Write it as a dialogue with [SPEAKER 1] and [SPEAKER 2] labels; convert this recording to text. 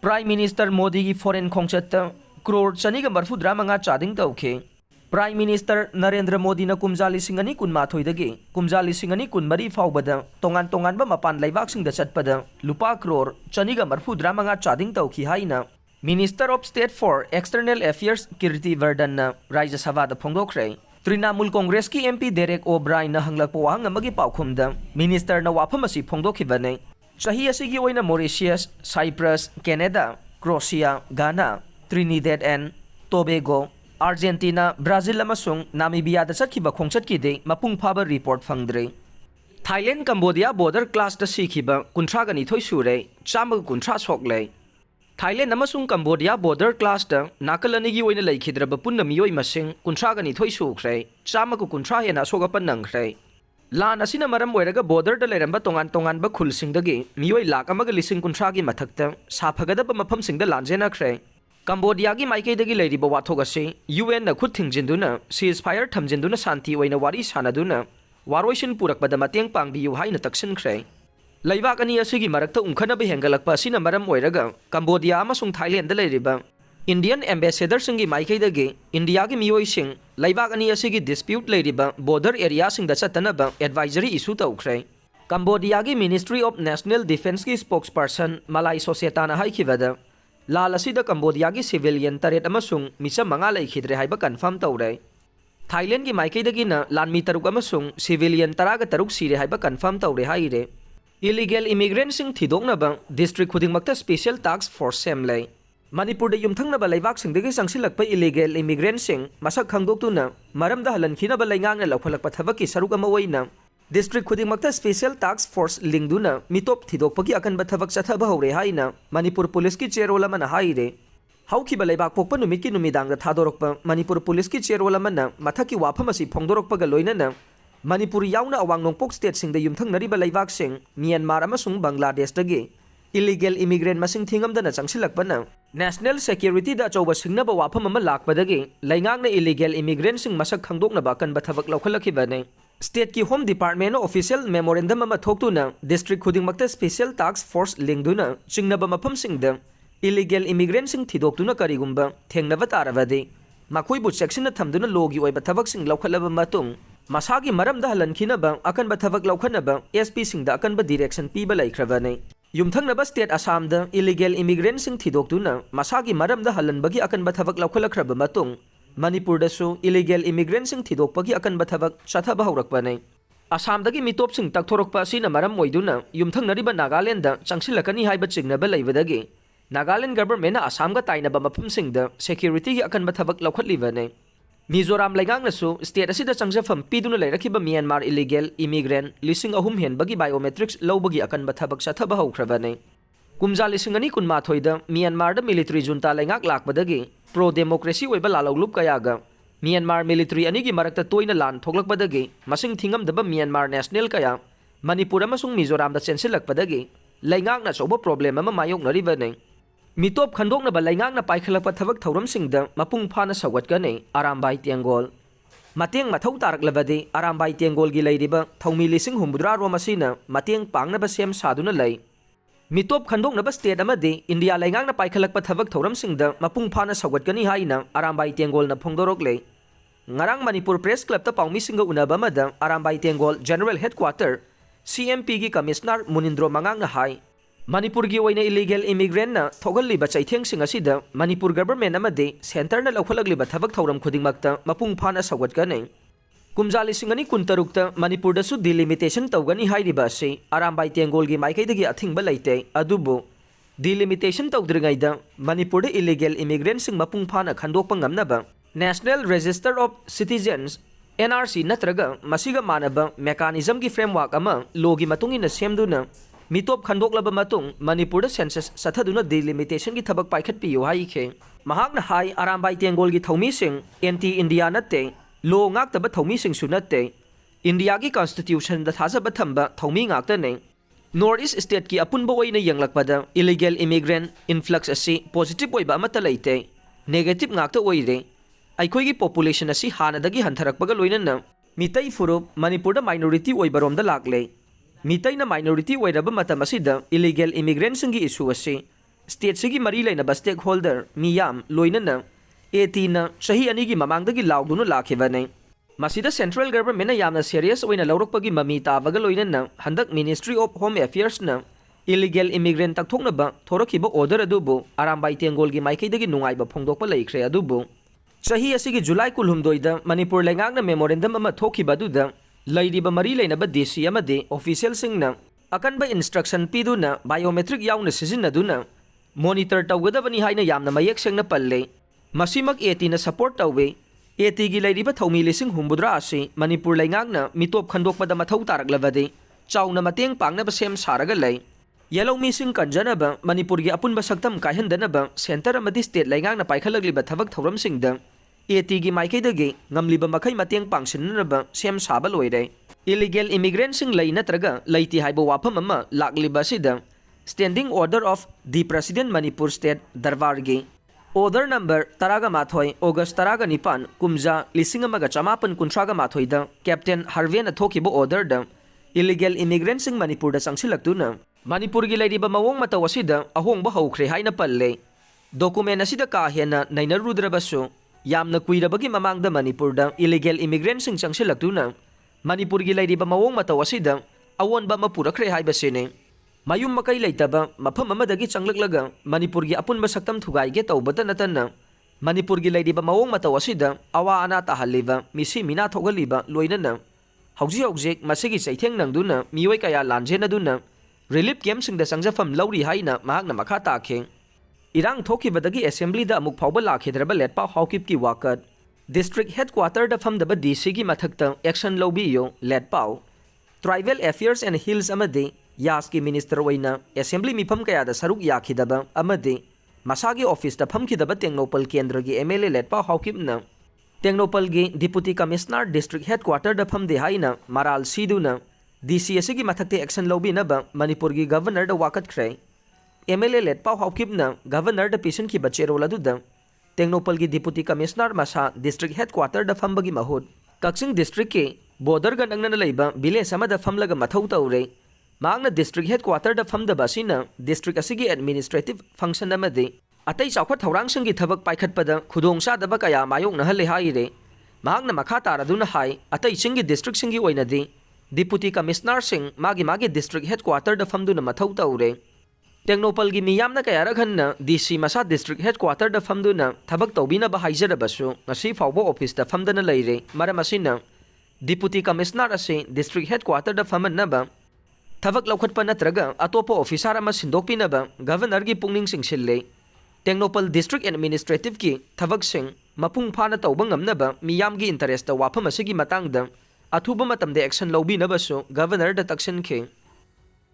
[SPEAKER 1] Prime Minister Modi की foreign Khongchatta Crore Chaniga Marfudra Manga Chading Toukhi. Prime Minister Narendra Modi na kumjali singani kun mathoidagi kumjali singani kun mari faubada tongan ba mapan laibak sing da chatpada lupa crore chaniga marfudra manga chading tauki haina Minister of State for External Affairs Kirti Vardhan na Rajya Sabha da phongdokre Trinamool Congress ki MP Derek O'Brien na hanglakpo wahang amagi paukhumda Minister na wafam asi phongdokhibane Chahi asigi oina Mauritius, Cyprus, Canada, Croatia, Ghana, Trinidad and Tobago, Argentina, Brazil amasung Namibia da satkiba khongchatkide mapung phaba report phangdre Thailand-Cambodia border class da Sikhiba kuntragani thoi Shure chamag kuntra Sokle Thailand amasung Cambodia border class da nakalanigi oina laikhidraba punna miyoi masing kuntragani thoi sukre chamag kuntra hena sogapan nangre Lan asina maram oiraga border da leramba tongan ba khulsingdagi miyoi lak amaga lising kuntragi mathakta saphagadaba mafamsingda lanjena khre Cambodia की माइकैदगी लेरिबा वाथोगसे UN ना खुद थिंगजिंदुना ceasefire थमजिंदुना शांति ओइना वारी सानादुना वारोइसिन पुरकबदा मतेंग पांगबियु हाइना तक्सिनख्रे लैबाक अनि असिगी मरक्ता उंखनबा हेंगलकपा सिना मरम ओइरगा Cambodia अमसुंग Thailand दा लेरिबा Indian ambassador सिंगी माइकैदगी India की मियोइसिंग लैबाक अनि असिगी dispute लेरिबा border area सिंग दा चतनबा advisory issue तौख्रे Cambodia की Ministry of National Defense की spokesperson Malai Sosietan हाइखिबदा लाल असिदा Cambodia की civilian taret amasung misa manga laikhidre haiba confirm tawre Thailand की माइकैदगी ना लानमी तरुक amasung civilian taraga taruk sire haiba confirm tawre haire illegal immigrantsing thidoknaba district khudingmakta special task force semle Manipur da yumthangnaba laibak singdagi sangsilakpa illegal immigrantsing masak khangdoktuna maramda halankinaba leingakna laukhalakpa thabaki saruk ama oina District khudingmakta special task force lingduna Meetop thidokpagi akanba thabak chathaba hore haina Manipur police ki chairol amana haire Haokip laibak pokpa numit ki numidangda thadorokpa Manipur police ki chairol amana mathaki wafam asi phongdorokpaga loinana Manipur yauna awang nongpok state singda yumthangnariba laibak sing Myanmar amasung Bangladesh dagi illegal immigrant masing thingamdana changsilakpana National security da achauba singnaba wafam ama lakpadagi leingakna illegal immigrant sing masak khangdoknaba akanba thabak laukhalakibane State की Home Department official memorandum ama thoktuna district khudingmakta special task force lingduna chingnaba mafam singda illegal immigrant sing thidoktuna karigumba thengnaba tarabadi makhoi bu section na thamduna logi oiba thabak sing laukhalaba matung masagi maramda halankinaba akanba thabak laukhanaba SP singda akanba direction piba laikhrabane yumthangnaba state Assam da illegal immigrant sing thidoktuna masagi maramda halanbagi akanba thabak laukhalakhraba matung Manipur dasu illegal immigrants sing thidokpagi akanba thabak chathaba haurakpane Assam dagi Meetop sing takthorokpa asina maram oiduna yumthangnariba Nagaland da changsilakani haiba chingnaba leibadagi Nagaland government na Assam ga tainaba mafam singda security gi akanba thabak laukhatlibane Mizoram leingaknasu state asida changjafam piduna leirakiba Myanmar illegal immigrant lising ahum henbagi biometrics lobagi akanba thabak chathaba haukrabane Kumjali singani kun mathoida Myanmar da military junta leingak lakbadagi pro democracy oiba laloglup kayaga Myanmar military anigi marakta toina lan thoklakpadagi masing thingamdaba Myanmar national kaya Manipur amasung Mizoram da chensilakpadagi leingakna choba problem ama mayoknaribane Meetop khandoknaba leingakna paikhatlakpa thabak thouram singda mapung phana sougatkani Arambai Tengol Mateng mathou taraklabadi Arambai Tengol gi leiriba thoumi lising humbudra ro masina mateng pangnaba sem saduna lei Meetop khandoknaba state amadi India leingakna paikhatlakpa thabak thouram singda mapung phana sougatkani haina Arambai Tengol na phongdoroklei ngarang Manipur Press Club ta paumi singa unaba mada Arambai Tengol General Headquarter CMP gi Commissioner Munindro Mangangna hai Manipur gi oina illegal immigrant na thogalliba chaitheng sing asida Manipur government amadi center na laukhalakliba thabak thouram khudingmakta mapung phana sougatkani Kumjali singani kuntarukta Manipur dasu delimitation tawgani hairiba ase Arambai Tengol gi maikaidagi athingba leite adubu delimitation tawdringaida Manipur da illegal immigrant sing mapung phana khandokpa ngamnaba National Register of Citizens NRC natraga masiga manaba mechanism gi framework ama logi matungina semduna Meetop khandoklaba matung Manipur da census sathaduna delimitation gi thabak paikhatpiyo haikhe mahakna hai Arambai Tengol gi thoumi sing anti India natte Lo ngaktaba thoumi sing sunatte India ki constitution da thajaba thamba thoumi ngaktane North East state ki apunba oina yanglakpada illegal immigrant influx asi positive oiba amata leite negative ngakta oire aikhoi gi population asi hanadagi hantharakpaga loinana mitai furup Manipur da minority oibarom da lakle mitai na minority oiraba matam asida illegal immigrants gi issue asi state सिगी मरी लेना stakeholder मियाम लोइनना एटीना चही अनिगी ममांगदगी लाउदुना लाखिबने मसीदा सेंट्रल गवर्नमेंट यामना सीरियस ओइना लौरकपगी ममी ताबगा लोइनना हंदक मिनिस्ट्री ऑफ होम अफेयर्स ना इलीगल इमिग्रेंट तकथोकनबा थोरखिबा ऑर्डर अदुबु अरामबाई तेंगोलगी माइकैदगी नुंगाइबा फोंदोकपा लैख्रे अदुबु चही असिगी जुलाई 19 मणिपुर लेंगाकना मेमोरेंडम अमा थोखिबा अदुदा लैरिबा मरी लेनबा डीसी अमदे ऑफिशियल सिंगना अकनबा इंस्ट्रक्शन पीदुना बायोमेट्रिक याउना सिजिन्नदुना मॉनिटर तौगदबनी हाइना यामना मयेक सेंगना पल्ले मसीमक एटीना सपोर्ट तौवे एटीगी लैरिबा थौमी लिसिंग हुंबुद्रा असि मणिपुर लेंगाकना मिटोप खंडोकपदा मथौ तारकलबदे चाउना मतेंग पांगनबा सेम सारगा लै येलो मिसिंग कंजनब मणिपुर की अपुनब सक्तम कायहनदनब सेंटर अमदी स्टेट लेंगाकना पाइखलगलिबा थबक थौरमसिंगद एटी की माइकैदगी ngамलिबा मखै मतेंग पांगसिननब सेम साबा लोइरे इलीगल इमिग्रेंट्सिंग लै नत्रगा लैति हाइबा वाफम अमा लाक्लिबा सिदा standing order of the president Manipur state दरबारगी ऑर्डर नंबर 13 ऑगस्ट 19 कुमजा 1958 कैप्टन हरवेन थोखिबा ऑर्डर द इलीगल इमिग्रेंट्सिंग मणिपुर दा चंगसिलक्तुना मणिपुर की लैरिबा मवोंग मतौ असिदा अहोंबा हौख्रे हाइना पल्ले डॉक्यूमेंट असिदा का हेना नैनरुद्रबसु यामना कुइरबगी ममांगदा मणिपुर दा इलीगल इमिग्रेंट्सिंग चंगसिलक्तुना मणिपुर की लैरिबा मवोंग मतौ असिदा अवोनबा अमा पुरखरे हाइबसिने मयुम मकै लैतबा मफम अमदगी चंगलक्लगा मणिपुर की अपुनबा सक्तम थुगाइगे तौबता नतना मणिपुर की लैरिबा मवोंग मतौ असिदा अवा अना ताहल्लिबा मिसी मिना थोगलिबा लोइनना हौजी हौजिक मसिगी चैथेंग नंगदुना मियोय कया लांजेनदुना रिलीफ कैम्पसिंग संजफम लौरी हाइना महाकना मखा ताखे इरांग थोखिबदगी असेंबली दा अमुक फाउबा लाखिद्रबा लेटपाव हाउकिप की वाकत डिस्ट्रिक्ट हेडक्वार्टर दा फमदबा डीसी की मथक्ता एक्शन लौबियो लेटपाव ट्राइबल अफेयर्स एंड हिल्स अमदे यास की मिनिस्टर ओइना असेंबली मिफम कया दा सरुक याखिदबा अमदे मसागी ऑफिस दा फमखिदबा तेंगनोपल केंद्र की एमएलए लेटपाव हाउकिपना तेंगनोपल की डिप्यूटी कमिश्नर डिस्ट्रिक्ट हेडक्वार्टर दा फमदे हाइना मराल सीदुना डीसी असिगी मथक्ते एक्शन लौबिनबा मणिपुर की गवर्नर दा वाकतख्रे एमएलए लेटपाव हाउकिपना गवर्नर दा पिसनखिबा चेरोल अदुदा तेंगनोपल की डिप्यूटी कमिश्नर मसा डिस्ट्रिक्ट हेडक्वार्टर दा फमबगी महुत कक्सिंग डिस्ट्रिक्ट के बॉर्डर गा नंगना लैबा विलेज अमदा फमलगा मथौ तौरे मांगना डिस्ट्रिक्ट हेडक्वार्टर दा फमदबा सिना डिस्ट्रिक्ट असिगी एडमिनिस्ट्रेटिव फंक्शन अमदे अतै चाउखत थौरांगसिंगी थबक पाइखतपदा खुदोंगचादबा कया मायोंगनहले हाइरे मांगना मखा तारादुना हाइ अतै सिंगी डिस्ट्रिक्ट सिंगी ओइनदे डिप्यूटी कमिश्नर सिंह मागी डिस्ट्रिक्ट हेडक्वार्टर दा फमदुना मथौ तौरे तेंगनोपल की मियामना कयारखन्ना डीसी मसा डिस्ट्रिक्ट हेडक्वार्टर दा फमदुना थबक तौबिनबा हाइजरबसु ngasi फाउबो ऑफिस दा फमदना लैरे मरम असिना डिप्यूटी कमिश्नर असे डिस्ट्रिक्ट हेडक्वार्टर दा फमनबा थबक लौखटपा नत्रगा अतोपा ऑफिसर अमा सिंदोकपिनबा गवर्नर की पुंगनिंग सिंगसिल्ले तेंगनोपल डिस्ट्रिक्ट एडमिनिस्ट्रेटिव की थबक सिंग मपुंग फाना तौबा ngamnaba मियाम की इंटरेस्ट दा वाफम असिगी मतांगदा अथुबा मतमदे एक्शन लौबिनबसु गवर्नर दा तक्सिनखे